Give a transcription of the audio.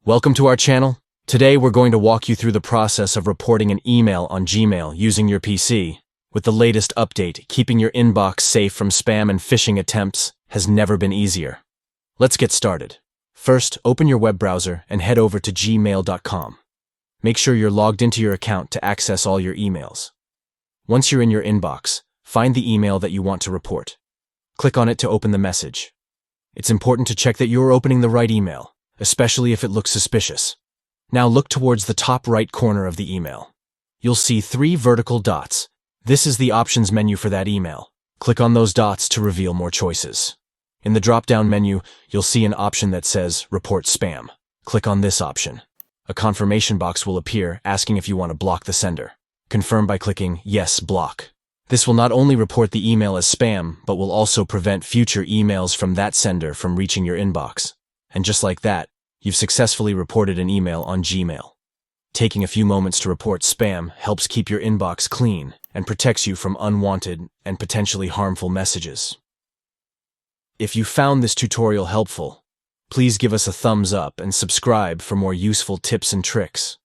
Welcome to our channel. Today we're going to walk you through the process of reporting an email on Gmail using your PC. With the latest update, keeping your inbox safe from spam and phishing attempts has never been easier. Let's get started. First, open your web browser and head over to gmail.com. Make sure you're logged into your account to access all your emails. Once you're in your inbox, find the email that you want to report. Click on it to open the message. It's important to check that you're opening the right email, especially if it looks suspicious. Now look towards the top right corner of the email. You'll see 3 vertical dots. This is the options menu for that email. Click on those dots to reveal more choices. In the drop-down menu, you'll see an option that says Report Spam. Click on this option. A confirmation box will appear asking if you want to block the sender. Confirm by clicking Yes, Block. This will not only report the email as spam, but will also prevent future emails from that sender from reaching your inbox. And just like that, you've successfully reported an email on Gmail. Taking a few moments to report spam helps keep your inbox clean and protects you from unwanted and potentially harmful messages. If you found this tutorial helpful, please give us a thumbs up and subscribe for more useful tips and tricks.